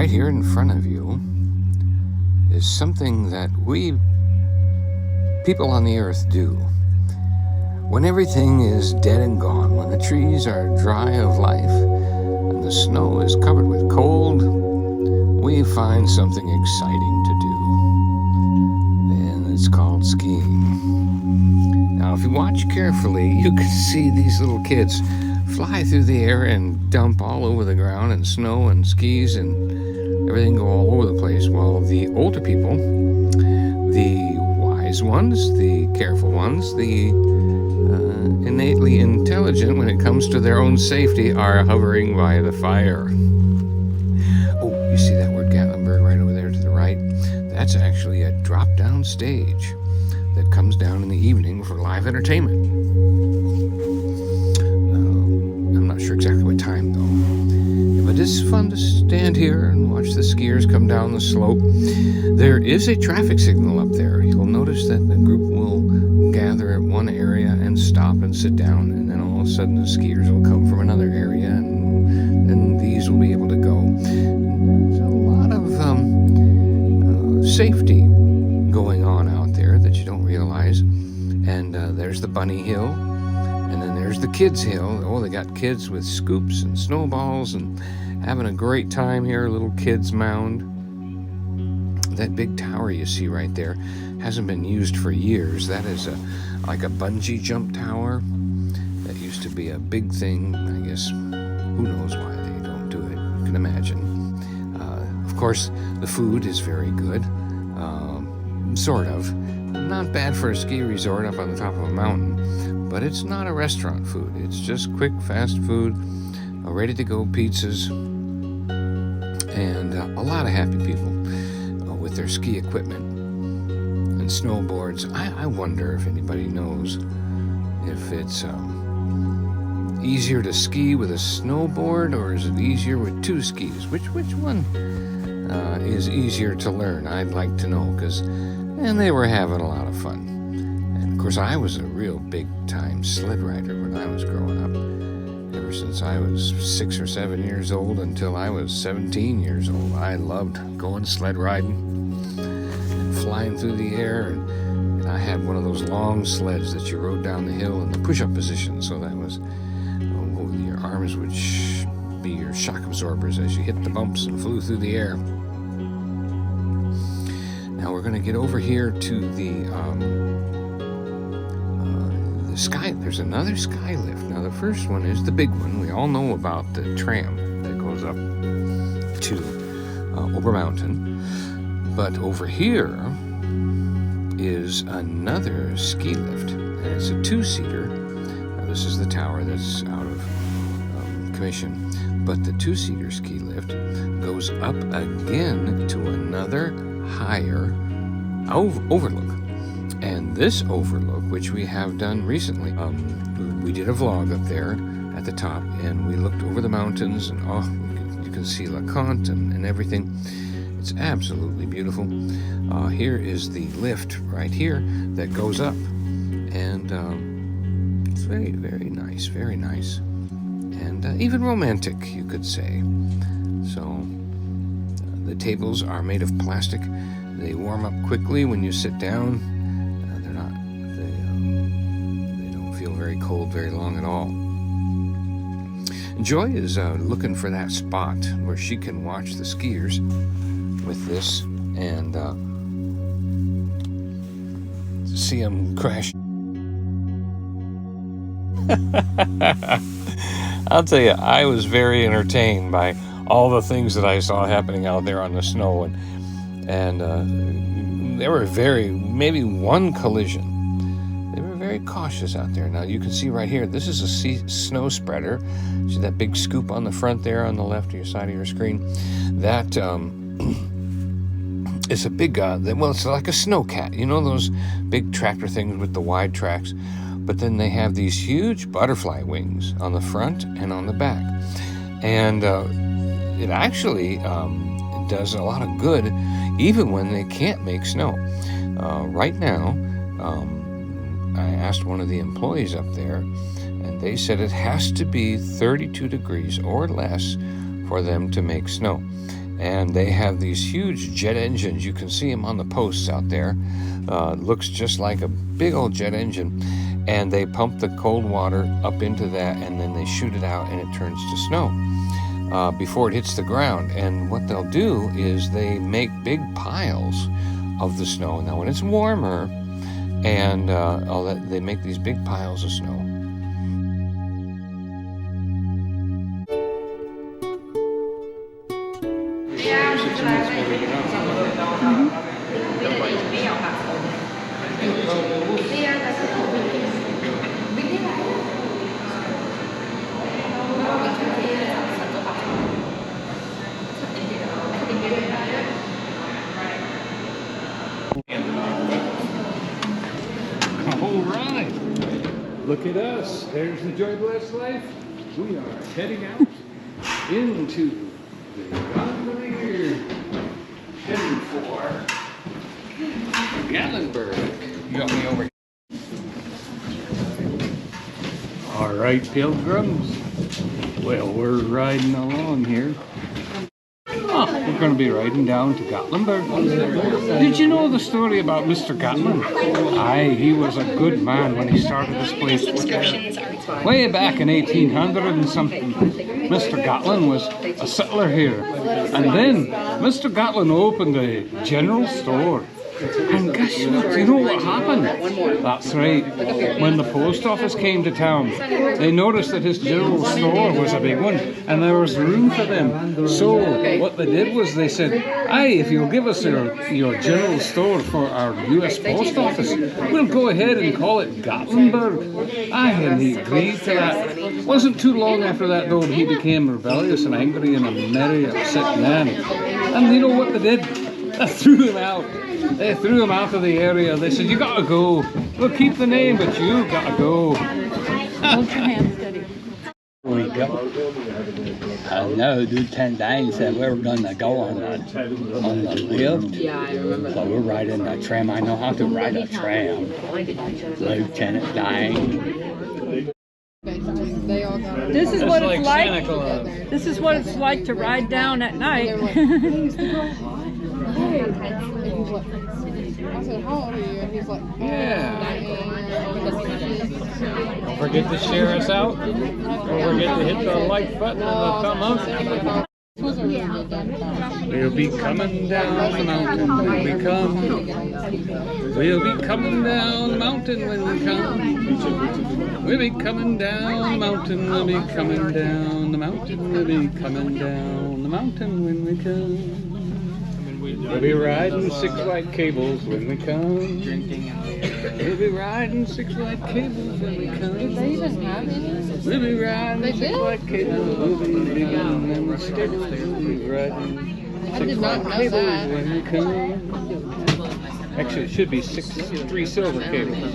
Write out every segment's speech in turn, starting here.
right here in front of you is something that we people on the earth do. When everything is dead and gone, when the trees are dry of life and the snow is covered with cold, we find something exciting to do. And it's called skiing. Now, if you watch carefully, you can see these little kids fly through the air and dump all over the ground, and snow and skis and everything go all over the place, while the older people, the wise ones, the careful ones, the innately intelligent when it comes to their own safety, are hovering by the fire. Oh, you see that word Gatlinburg right over there to the right? That's actually a drop-down stage that comes down in the evening for live entertainment. I'm not sure exactly what time though, but it's fun to stand here and watch the skiers come down the slope. There is a traffic signal up there. You'll notice that the group will gather at one area and stop and sit down, and then all of a sudden the skiers will come from another area, and then these will be able to go. There's a lot of safety going on out there that you don't realize. And there's the bunny hill, and then there's the kids hill. Oh, they got kids with scoops and snowballs and having a great time here. Little kids mound. That big tower you see right there hasn't been used for years. That is like a bungee jump tower. That used to be a big thing. I guess who knows why they don't do it. You can imagine. Of course, the food is very good. Sort of. Not bad for a ski resort up on the top of a mountain, but it's not a restaurant food. It's just quick, fast food, ready-to-go pizzas, and a lot of happy people with their ski equipment and snowboards. I wonder if anybody knows if it's easier to ski with a snowboard, or is it easier with two skis? Which one is easier to learn? I'd like to know, and they were having a lot of fun. And of course, I was a real big-time sled rider when I was growing up. Ever since I was 6 or 7 years old until I was 17 years old, I loved going sled riding and flying through the air. And I had one of those long sleds that you rode down the hill in the push-up position, so that was your arms would be your shock absorbers as you hit the bumps and flew through the air. Now we're going to get over here to the sky. There's another sky lift. Now the first one is the big one. We all know about the tram that goes up to Ober Mountain. But over here is another ski lift, and it's a two-seater. Now this is the tower that's out of commission. But the two-seater ski lift goes up again to another higher overlook. And this overlook, which we have done recently, we did a vlog up there at the top, and we looked over the mountains, and you can see LeConte and everything. It's absolutely beautiful. Here is the lift right here that goes up, and it's very, very nice, very nice, and even romantic, you could say. So the tables are made of plastic. They warm up quickly when you sit down. They don't feel very cold very long at all. Joy is looking for that spot where she can watch the skiers with this and see them crash. I'll tell you, I was very entertained by all the things that I saw happening out there on the snow, and there were maybe one collision. They were very cautious out there. Now you can see right here, this is a snow spreader. See that big scoop on the front there on the left of your side of your screen? That is a big, it's like a snowcat. You know those big tractor things with the wide tracks? But then they have these huge butterfly wings on the front and on the back. And it actually does a lot of good even when they can't make snow. Right now, I asked one of the employees up there, and they said it has to be 32 degrees or less for them to make snow. and they have these huge jet engines. You can see them on the posts out there. Looks just like a big old jet engine, and they pump the cold water up into that, and then they shoot it out, and it turns to snow before it hits the ground. And what they'll do is they make big piles of the snow. Now when it's warmer, and they make these big piles of snow. All right, look at us. There's the Joy Blessed Life. We are heading out into the gondolier, heading for Gatlinburg. You got me over here. All right, pilgrims. Well, we're riding along here. We're going to be riding down to Gatlinburg. Did you know the story about Mr. Gatlin? Aye, he was a good man when he started this place. Way back in 1800 and something, Mr. Gatlin was a settler here. And then Mr. Gatlin opened a general store. And guess what? You know what happened? That's right. When the post office came to town, they noticed that his general store was a big one, and there was room for them. So what they did was they said, "Aye, if you'll give us your general store for our U.S. post office, we'll go ahead and call it Gatlinburg." Aye, and he agreed to that. Wasn't too long after that, though, he became rebellious and angry and a merry, upset man. And you know what they did? They threw him out. They threw him out of the area. They said, "You gotta go. We'll keep the name, but you gotta go." Hold your hands steady. We go. No, Lieutenant Dane said we were going to go on the lift. Yeah, I remember. So we're riding the tram. I know how to ride a tram. Lieutenant Dane. This is what it's like. This is what it's like to ride down at night. I said, "How old are you?" And he's like, Yeah. Don't forget to share us out. Don't forget to hit the like button and the thumb up. We'll be coming down the mountain when we come. We'll be coming down the mountain when we come. We'll be coming down the mountain. We'll be coming down the mountain. We'll be coming down the mountain when we come. We'll be riding 6 white cables when we come. We'll be riding 6 white cables when we come. Did they even have any? We'll be riding 6 white cables. We'll be digging them the sticks. We'll be riding 6 white cables when we come. Actually, it should be 3 silver cables.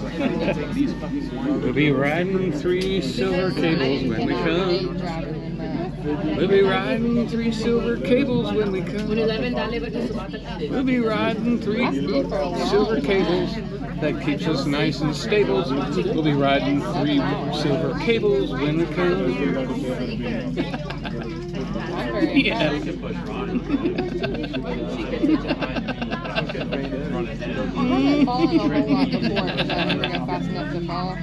We'll be riding 3 silver cables when we come. We'll be riding 3 silver cables when we come. We'll be riding 3 silver cables. That keeps us nice and stable. We'll be riding 3 silver cables when we come. Yeah. I haven't fallen a whole lot before, but I never got fast enough to fall.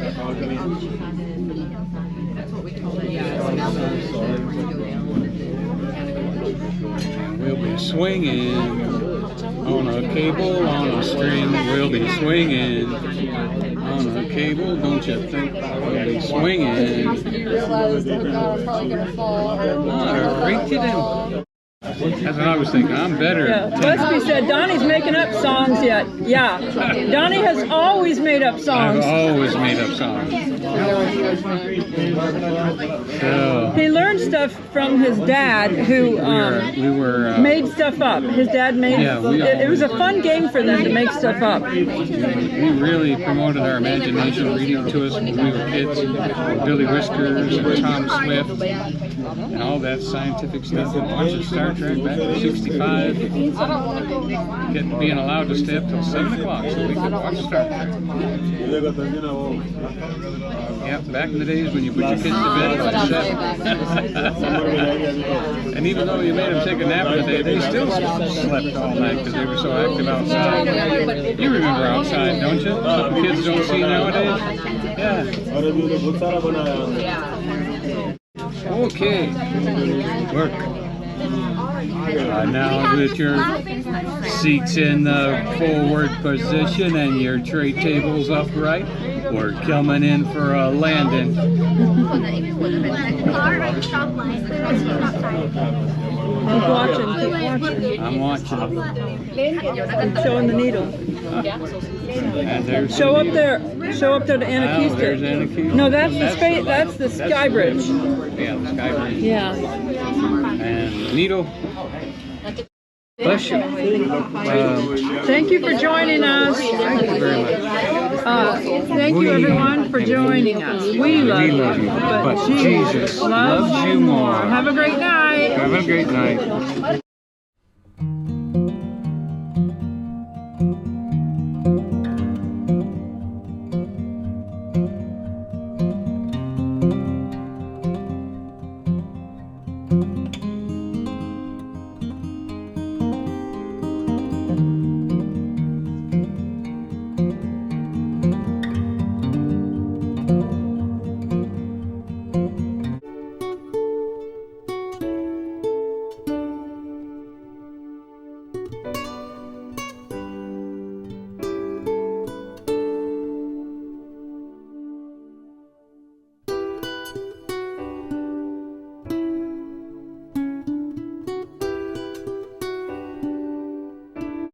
We'll be swinging on a cable, on a string. We'll be swinging on a cable, don't you think? We'll be swinging. You realize, oh God, I'm probably going to fall. Right you down. That's what I was thinking. I'm better. Yeah, Aspie said Donny's making up songs yet. Yeah, Donny has always made up songs. I've always made up songs. So, He learned stuff from his dad, who we were made stuff up. His dad made it was a fun game for them to make stuff up. we really promoted our imagination, reading to us when we were kids. Billy Whiskers and Tom Swift and all that scientific stuff, and watching Star Trek. right back to 65. Being allowed to stay up till 7 o'clock so we could watch Star Trek. Yep, back in the days when you put your kids to bed at 7. And even though you made them take a nap in the day, they still slept all night because they were so active outside. You remember outside, don't you? Something kids don't see nowadays? Yeah. Okay. Work. Now that your seat's in the forward position and your tray table's upright, we're coming in for a landing. Keep watching, keep watching. I'm watching. I'm showing the needle. And there's Show up there. Show up there to Oh, there's Anakista. Anakista. No, that's the space. That's the sky bridge. Yeah, the sky bridge. Yeah. And needle. Bless you. Thank you for joining us. Thank you very much. Thank you everyone for joining us. We love you, but Jesus loves you more. Have a great night. Have a great night.